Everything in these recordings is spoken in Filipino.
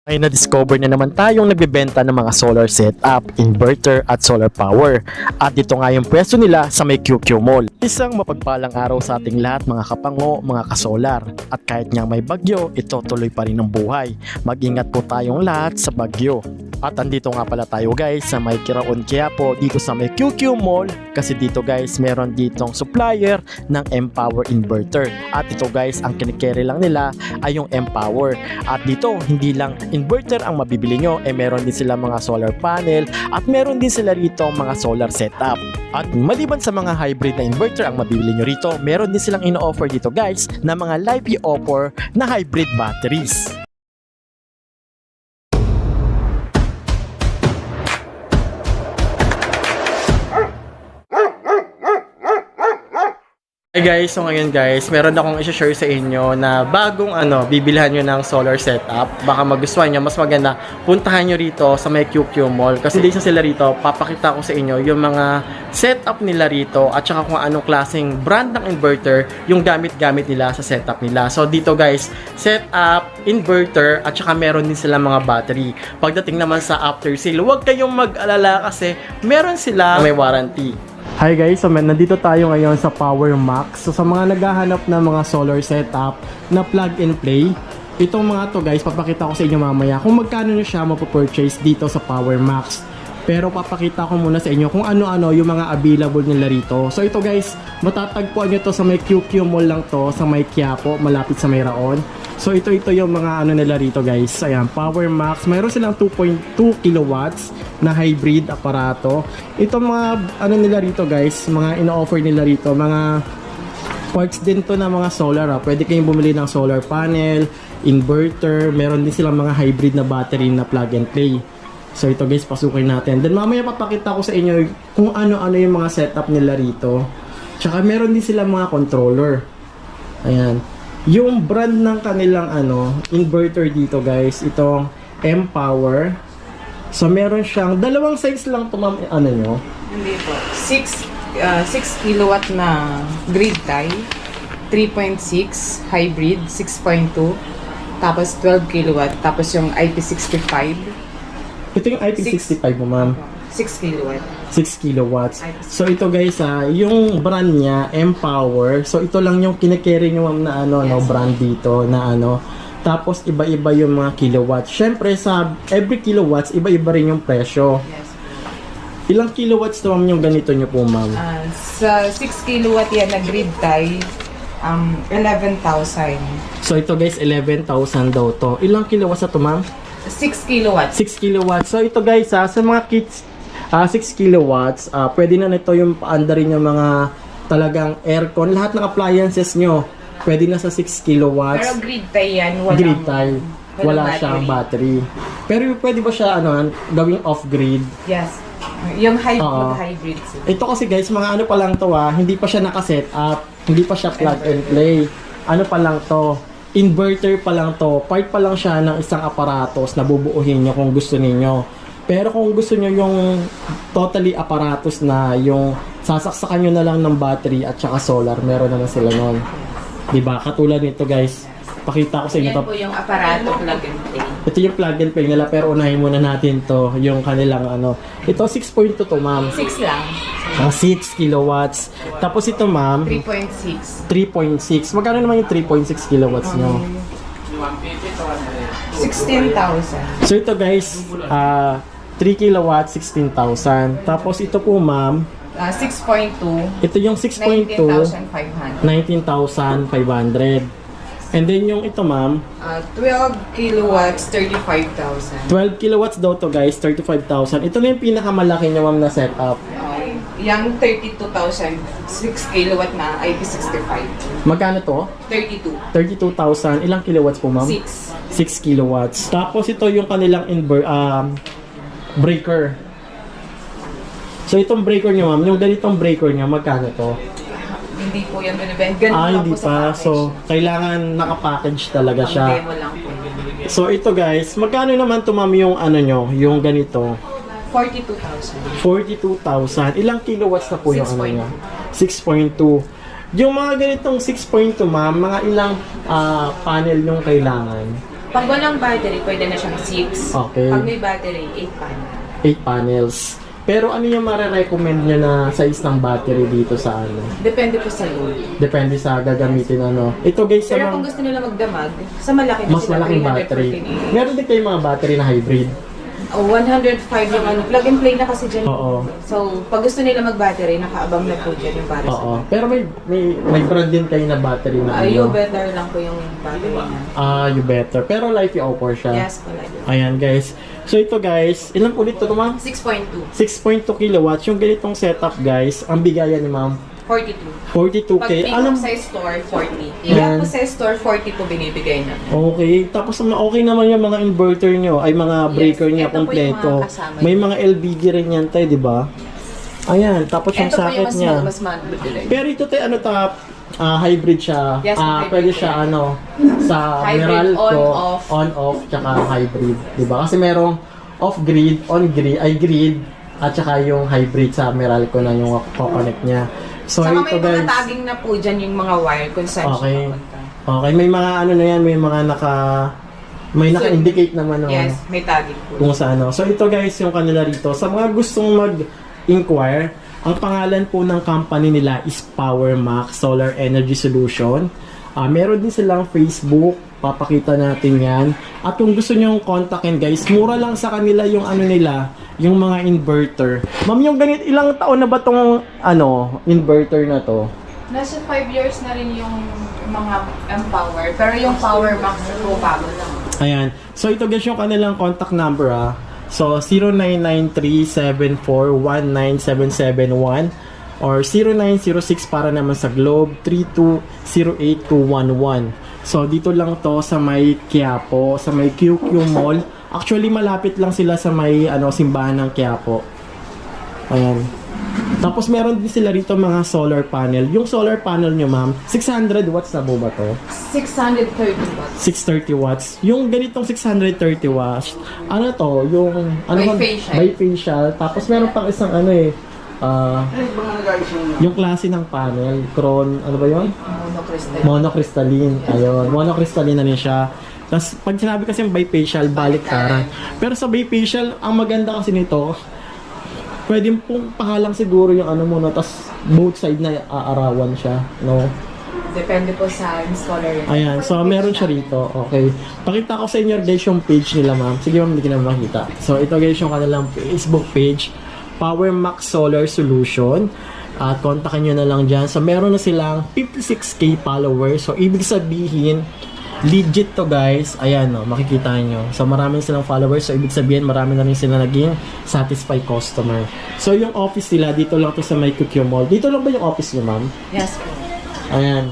Ay na-discover na naman tayong nagbebenta ng mga solar setup, inverter at solar power. At dito nga yung pwesto nila sa may QQ Mall. Isang mapagpalang araw sa ating lahat mga kapango, mga kasolar. At kahit nga may bagyo, ito tuloy pa rin ang buhay. Mag-ingat po tayong lahat sa bagyo. At andito nga pala tayo guys sa may Kiraon Quiapo dito sa may QQ Mall. Kasi dito guys meron ditong supplier ng Empower Inverter. At ito guys ang kinikerry lang nila ay yung Empower. At dito hindi lang inverter ang mabibili nyo, meron din sila mga solar panel at meron din sila rito mga solar setup. At maliban sa mga hybrid na inverter ang mabibili nyo rito, meron din silang ino-offer dito guys na mga live offer na hybrid batteries. Hey guys, so ngayon guys, meron akong i-share sa inyo na bagong bibilhan nyo ng solar setup. Baka magustuhan nyo, mas maganda, puntahan nyo rito sa may QQ Mall. Kasi dito sila rito, papakita ko sa inyo yung mga setup nila rito at saka kung anong klaseng brand ng inverter yung gamit-gamit nila sa setup nila. So dito guys, setup, inverter at saka meron din sila mga battery. Pagdating naman sa after sale, huwag kayong mag-alala kasi meron sila may warranty. Hi guys, so nandito tayo ngayon sa Power Max. So sa mga naghahanap ng mga solar setup na plug and play, itong mga to guys, papakita ko sa inyo mamaya kung magkano na siya mapapurchase dito sa Power Max. Pero papakita ko muna sa inyo kung ano-ano yung mga available nila rito. So ito guys, matatagpuan nyo to sa may QQ Mall lang to, sa may Quiapo, malapit sa may Raon. So ito yung mga nila rito guys. Ayan, Power Max. Mayroon silang 2.2 kilowatts na hybrid aparato. Ito mga nila rito guys, mga ino-offer nila rito, mga parts din to na mga solar. Pwede kayong bumili ng solar panel, inverter, meron din silang mga hybrid na battery na plug and play. So ito guys, pasukin natin. Then mamaya papakita ko sa inyo kung ano-ano yung mga setup nila rito. Tsaka meron din silang mga controller. Ayan. Yung brand ng kanilang inverter dito guys, itong Empower. So meron siyang dalawang size lang to ma'am, nyo? Hindi po. 6 kilowatt na grid tie, 3.6 hybrid, 6.2, tapos 12 kilowatt, tapos yung IP65. Ito yung IP65 mo ma'am. 6 kilowatt. 6 kilowatts. So ito guys yung brand niya Empower. So ito lang yung kine-carry nyo ma'am na Yes. brand dito na Tapos iba-iba yung mga kilowatts. Syempre sa every kilowatts iba-iba rin yung presyo. Yes. Ilang kilowatts to ma'am yung ganito nyo po ma'am? Sa 6 kilowatt yan na grid tie, 11,000. So ito guys 11,000 daw to. Ilang kilowatts na to ma'am? 6 kilowatts. 6 kilowatts. So ito guys sa mga kits 6 kilowatts, pwede na nito yung paanda rin yung mga talagang aircon, lahat ng appliances nyo pwede na sa 6 kilowatts. Pero grid tie yan, walang, Grid tie, wala battery. siyang battery. Pero pwede ba siya gawing off-grid? Yes. Yung Oo. hybrid. Ito kasi guys, mga pa lang to hindi pa siya naka-set up, hindi pa siya plug and play. Pa lang to, inverter pa lang to, part pa lang siya ng isang aparatos na bubuuhin nyo kung gusto niyo. Pero kung gusto nyo yung totally aparatos na yung sasaksakan nyo na lang ng battery at saka solar, meron naman sila nun. Diba? Katulad nito guys, pakita ko sa inyo Yan po yung aparato plug and play. Ito yung plug and play nila, pero unahin muna natin to, yung kanilang Ito 6.2 to ma'am. 6 lang. 6 kilowatts. Tapos ito ma'am, 3.6. 3.6. Magkano naman yung 3.6 kilowatts nyo? 16,000. So ito guys, 3 kilowatts, 16,000. Tapos ito po ma'am, 6.2. ito yung 6.2, 19,500. 19,500. And then yung ito ma'am, 12 kilowatts, 35,000. 12 kilowatts daw to guys, 35,000. Ito na yung pinakamalaki niya ma'am na setup. Yung 32,000, 6 kilowatt na IP65. Magkano to? 32. 32,000. Ilang kilowatts po ma'am? 6. 6 kilowatts. Tapos ito yung kanilang breaker. So itong breaker nyo ma'am, yung ganitong breaker nyo, magkano to? Hindi po yan binibenta. Ganun lang Hindi po sa pa. package. So kailangan nakapackage talaga Ang siya. demo lang po. So ito guys, magkano naman to ma'am yung nyo, yung ganito? 42,000. 42,000. Ilang kilowatts na po yung 6.2. niya? 6.2. Yung mga ganitong 6.2 ma'am, mga ilang panel yung kailangan? Pag walang battery, pwede na siyang 6. Okay. Pag may battery, 8 panel. 8 panels. Pero ano yung marirecommend nyo na size ng battery dito sa ano? Depende po sa load. Depende sa gagamitin ano. Ito guys, sa Pero kung mga gusto nila magdamag, sa malaki na mas sila, malaking battery. Meron din kayong mga battery na hybrid. Oh, 105 yung ano, plug and play na kasi dyan. Oo. So, pag gusto nila mag-battery, nakaabang na po dyan yung para sa... Oo. Pero may brand din kayo na battery na You ano. better lang po yung battery na. You better. Pero life offer siya. Yes, pala yun. Ayan guys. So ito guys, ilan ulit ito ma'am? 6.2. 6.2 kilowatts. Yung ganitong setup guys, ang bigayan ni ma'am, 42. 42K. Pag pick Alam, up sa store, 40. Yan. Yan po sa store, 40 po binibigay namin. okay. Tapos okay naman yung mga inverter nyo, ay mga breaker Yes, niya ito po yung kompleto. mga kasama May niya. mga LBG rin yan tayo, di ba? Ayan, tapos yung Ito po socket yung niya. mas mag-delay. Pero ito tayo, ano ta, hybrid siya. Yes, hybrid Pwede po siya, yan. ano, sa Hybrid, Meralco, on-off. on-off, tsaka hybrid. Di ba? Kasi merong off-grid, on-grid, ay grid, at tsaka yung hybrid sa Meralco na yung connect niya. So, Saka ito may mga guys. tagging na po dyan yung mga wire kung saan Okay. siya papunta. Okay, may mga ano na yan, may mga may naka-indicate naman ng Yes, may tagging po. kung sa ano. So ito guys, yung kanila rito. Sa mga gustong mag-inquire, ang pangalan po ng company nila is Power Max Solar Energy Solution. Meron din silang Facebook, papakita natin yan. At kung gusto nyo kontakin guys, mura lang sa kanila yung ano nila, yung mga inverter. Ma'am, yung ganit, ilang taon na ba tong inverter na to? Nasa 5 years na rin yung mga Empower. Pero yung Power Max po bago lang. Ayan. So ito guys yung kanilang contact number So 0993-7419-771 or 0906 para naman sa Globe 3208211. So dito lang to sa may Quiapo, sa may QQ Mall. Actually malapit lang sila sa may simbahan ng Quiapo. Ayan. Tapos meron din sila rito mga solar panel. Yung solar panel nyo ma'am, 600 watts na ba to? 630 watts. 630 watts. Yung ganitong 630 watts, ano to? Yung Bifacial. bifacial. Tapos meron pang isang yung klase ng panel, ano ba yun? Monocrystal. Monocrystalline. Ayun, monocrystalline na rin siya. Tapos pag sinabi kasi yung bifacial, baliktaran. Pero sa bifacial, ang maganda kasi nito, pwede pong pahalang siguro yung muna, tapos both side na aarawan siya, no? Depende po sa installer. Ayan, so meron siya rito. Okay. Pakita ko sa inyo guys yung page nila ma'am. Sige ma'am, hindi ko na makita. So ito guys yung kanilang Facebook page, Power Max Solar Solution. At kontakin nyo na lang dyan. So meron na silang 56k followers. So ibig sabihin, legit to guys. Ayan makikita nyo. So maraming silang followers. So ibig sabihin, marami na rin sila naging satisfied customer. So yung office nila, dito lang to sa may QQ Mall. Dito lang ba yung office nyo ma'am? Yes po. Ayan.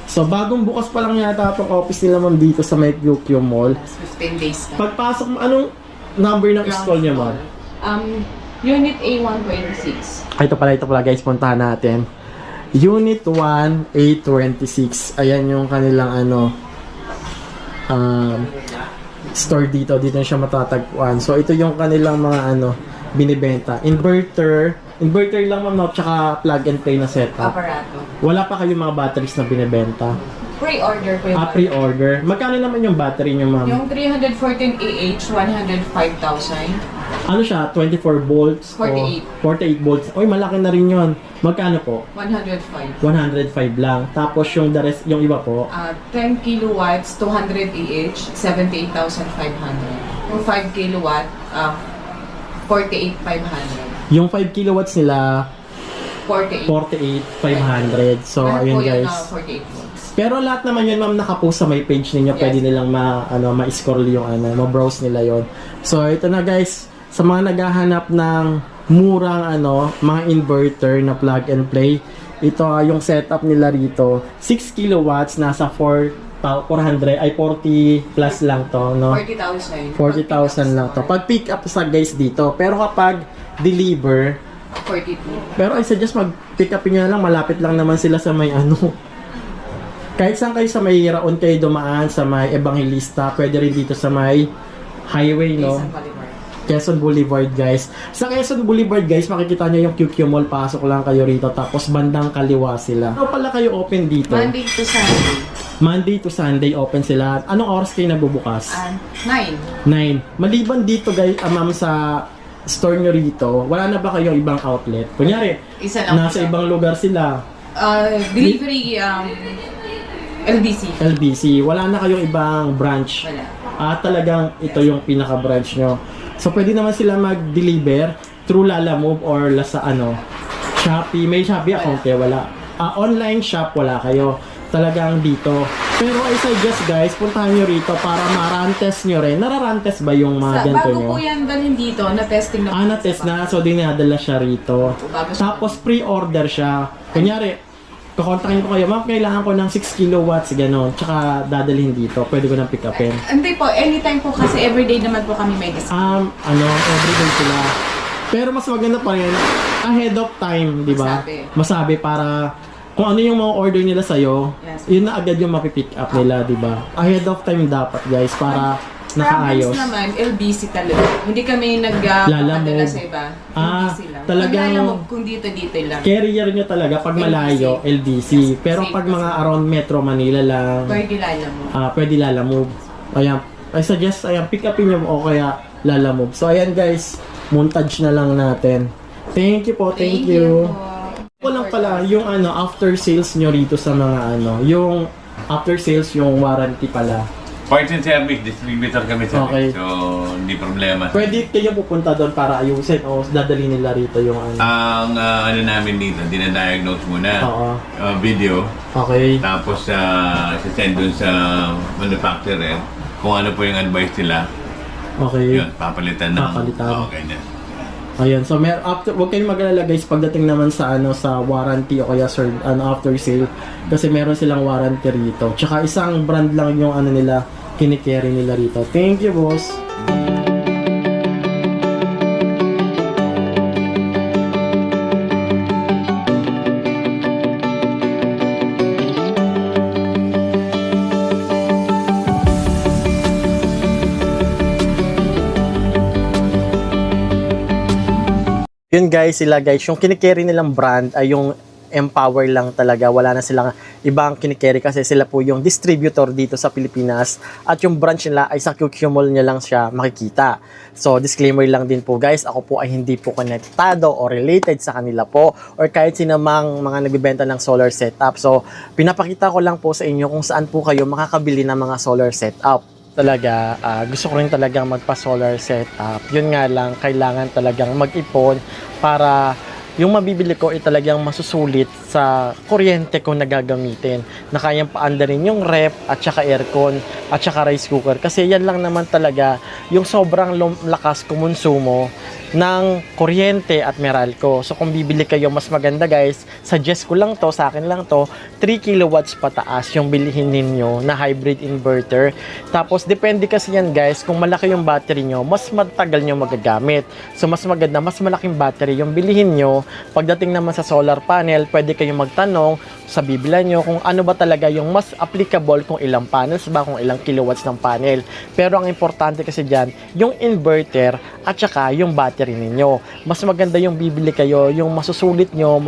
So, bagong bukas pa lang yata itong office nila ma'am dito sa may QQ Mall. 15 days na. Pagpasok mo, anong number ng stall niya ma'am? Unit A126. Ito pala guys, puntahan natin. Unit 1, A26. Ayan yung kanilang store dito. Dito siya matatagpuan. So, ito yung kanilang mga binibenta. Inverter lang ma'am, no? Tsaka plug and play na setup. Aparato. Wala pa kayong mga batteries na binibenta. Pre-order po yung Pre-order. Magkano naman yung battery nyo, ma'am? Yung 314 AH, 105,000. Ano siya? 24 volts? 48. O 48 volts. Uy, malaki na rin yun. Magkano po? 105. 105 lang. Tapos yung the rest, yung iba po? 10 kilowatts, 200 AH, 78,500. Yung 5 kilowatt, 48,500. Yung 5 kilowatts nila, 48. 48,500. So, Lahat ayun po yun, guys. 48 volts. Pero lahat naman yun, ma'am, nakapost sa may page ninyo. Yes. Pwede nilang ma-scroll yung ma-browse nila yon. So, ito na guys. Sa mga naghahanap ng murang mga inverter na plug and play, ito yung setup nila rito. 6 kilowatts, nasa 40 plus lang to, no? 40,000. 40,000 lang to. Pag pick up sa guys dito. Pero kapag deliver, 42. pero I suggest mag-pick up nyo na lang. Malapit lang naman sila sa may kahit saan kayo sa may Raon kayo dumaan, sa may Evangelista, pwede rin dito sa may highway, no? Quezon Boulevard, guys. Sa Quezon Boulevard, guys, makikita nyo yung QQ Mall. Pasok lang kayo rito. Tapos bandang kaliwa sila. Ano pala kayo open dito? Monday to Sunday. Monday to Sunday open sila. Anong oras kayo nagbubukas? 9. 9. Maliban dito guys, ma'am, sa store nyo rito, wala na ba kayong ibang outlet? Kunyari, Isa lang. nasa ibang lugar sila, Delivery, LBC. LBC, wala na kayong ibang branch. Wala. Talagang ito yung pinaka-branch nyo. So, pwede naman sila mag-deliver through Lalamove or Shopee. May Shopee account kayo? Wala. Online shop, wala kayo. Talagang dito. Pero I suggest guys, puntahan nyo rito para ma-run-test nyo rin. Nara-run-test ba yung mga ganito Bago nyo? po yan dalhin dito, na-testing na po. Na-test na. So, dinadala siya rito. Bago siya. Tapos, pre-order siya. Kunyari, kukontakin ko kayo, ma'am, kailangan ko ng 6 kilowatts, gano'n. Tsaka dadalhin dito. Pwede ko nang pick upin. Hindi po, anytime po kasi everyday naman po kami may discount. Everyday sila. Pero mas maganda pa rin, ahead of time, di ba? Masabi para kung ano yung mga order nila sa'yo, Yes. yun na agad yung mapipick up nila, di ba? Ahead of time dapat, guys, para nakaayos. Province naman, LBC talaga. Hindi kami nagpapadala sa iba. LBC lang. Talagang Pag kung dito lang. carrier nyo talaga pag malayo, LBC. Yes, Pero safe pag kasi. mga around Metro Manila lang, Pwede mo. pwede Lalamove. Ayan, I suggest, pick upin nyo o kaya Lalamove. So, ayan guys, montage na lang natin. Thank you po, thank you. Ako lang pala, yung after sales nyo rito sa mga yung after sales, yung warranty pala. Parts and service, distributor kami sa Okay. So, hindi problema. Pwede kayo pupunta doon para ayusin o dadali nila rito yung Ang namin dito, dinadiagnose muna. Oo. Video. Okay. Tapos, send dun sa manufacturer kung ano po yung advice nila. Okay. Yun, papalitan ng... Papalitan. ganyan. Ayan, so after, huwag kayong mag-alala guys pagdating naman sa sa warranty o kaya after sale kasi meron silang warranty rito. Tsaka isang brand lang yung nila kinikerry nila rito. Thank you, boss. Yun guys, yung kinikerry nilang brand ay yung Empower lang talaga. Wala na silang ibang kinikerry kasi sila po yung distributor dito sa Pilipinas at yung branch nila ay sa QQ Mall nyo lang siya makikita. So disclaimer lang din po guys, ako po ay hindi po konektado o related sa kanila po or kahit sinamang mga nagbibenta ng solar setup. So pinapakita ko lang po sa inyo kung saan po kayo makakabili ng mga solar setup. Talaga, gusto ko rin talagang magpa-solar setup. Yun nga lang, kailangan talagang mag-ipon para yung mabibili ko ay talagang masusulit sa kuryente ko na gagamitin. Na kayang paandarin yung rep at saka aircon at saka rice cooker. Kasi yan lang naman talaga yung sobrang lakas kumonsumo ng kuryente at Meralco. So kung bibili kayo mas maganda guys, suggest ko lang to, sa akin lang to, 3 kilowatts pataas yung bilihin ninyo na hybrid inverter. Tapos depende kasi yan guys, kung malaki yung battery nyo, mas matagal nyo magagamit. So mas maganda, mas malaking battery yung bilihin nyo. Pagdating naman sa solar panel, pwede kayong magtanong sa bibila nyo kung ano ba talaga yung mas applicable, kung ilang panels ba, kung ilang kilowatts ng panel. Pero ang importante kasi dyan, yung inverter at saka yung battery ninyo. Mas maganda yung bibili kayo, yung masusulit nyo,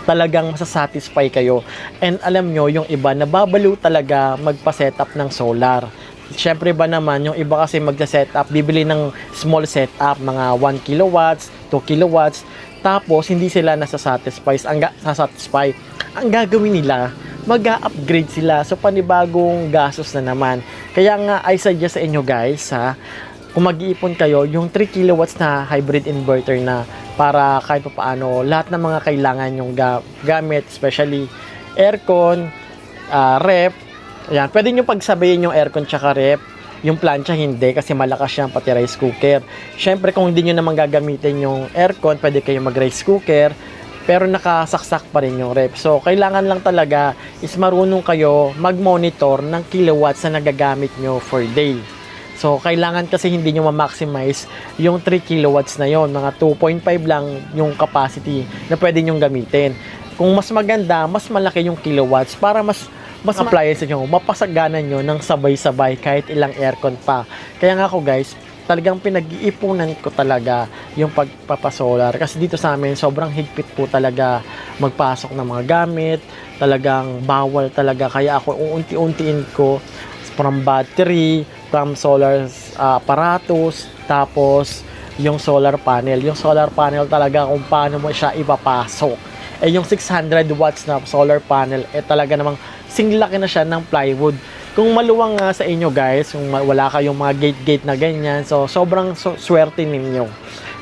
talagang masasatisfy kayo. And alam nyo, yung iba nababaliw talaga magpa-setup ng solar. Syempre ba naman, yung iba kasi magsa-setup, bibili ng small setup, mga 1 kilowatts, 2 kilowatts, tapos hindi sila nasasatisfy. Ang gagawin nila, mag-upgrade sila. So panibagong gastos na naman. Kaya nga, I suggest sa inyo guys, kung mag-iipon kayo, yung 3 kilowatts na hybrid inverter na para kahit pa paano, lahat ng mga kailangan yung gamit, especially aircon, rep. Ayan, pwede nyo pagsabayin yung aircon tsaka rep. Yung plancha hindi kasi malakas yan, pati rice cooker. Syempre kung hindi nyo naman gagamitin yung aircon, pwede kayo mag rice cooker, pero nakasaksak pa rin yung rep. So kailangan lang talaga is marunong kayo mag-monitor ng kilowatts na nagagamit nyo for day. So kailangan kasi hindi nyo ma-maximize yung 3 kilowatts na yon, mga 2.5 lang yung capacity na pwede nyo gamitin. Kung mas maganda, mas malaki yung kilowatts para mas appliance nyo, mapasaganan nyo ng sabay-sabay kahit ilang aircon pa. Kaya nga ako guys, talagang pinag-iipunan ko talaga yung pagpapasolar. Kasi dito sa amin, sobrang higpit po talaga magpasok ng mga gamit. Talagang bawal talaga. Kaya ako uunti-untiin ko from battery, from solar apparatus, tapos yung solar panel. Yung solar panel talaga kung paano mo siya ipapasok. Yung 600 watts na solar panel, talaga namang singlaki na siya ng plywood. Kung maluwang nga sa inyo guys, kung wala kayong mga gate-gate na ganyan, so sobrang swerte ninyo.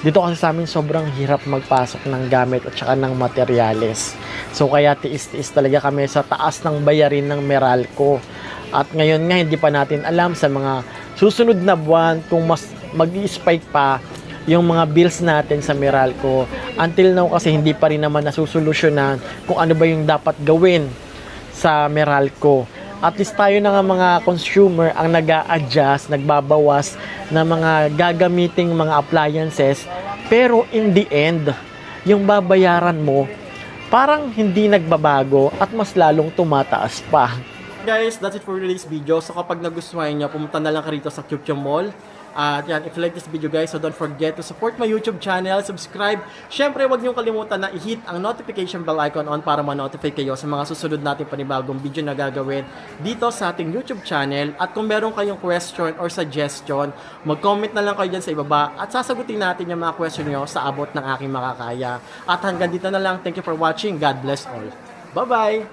Dito kasi sa amin sobrang hirap magpasok ng gamit at saka ng materyales. So kaya tiis-tiis talaga kami sa taas ng bayarin ng Meralco. At ngayon nga hindi pa natin alam sa mga susunod na buwan kung mas mag-i-spike pa yung mga bills natin sa Meralco. Until now kasi hindi pa rin naman nasusolusyonan kung ano ba yung dapat gawin sa Meralco. At least tayo na nga mga consumer ang nag-a-adjust, nagbabawas na mga gagamiting mga appliances. Pero in the end, yung babayaran mo, parang hindi nagbabago at mas lalong tumataas pa. Guys, that's it for today's video. So kapag nagustuhan nyo, pumunta na lang ka rito sa QQ Mall. At yan, if you like this video guys, so don't forget to support my YouTube channel, subscribe. Syempre, huwag niyong kalimutan na i-hit ang notification bell icon on para ma-notify kayo sa mga susunod natin panibagong video na gagawin dito sa ating YouTube channel. At kung meron kayong question or suggestion, mag-comment na lang kayo dyan sa ibaba at sasagutin natin yung mga question nyo sa abot ng aking makakaya. At hanggang dito na lang. Thank you for watching. God bless all. Bye-bye!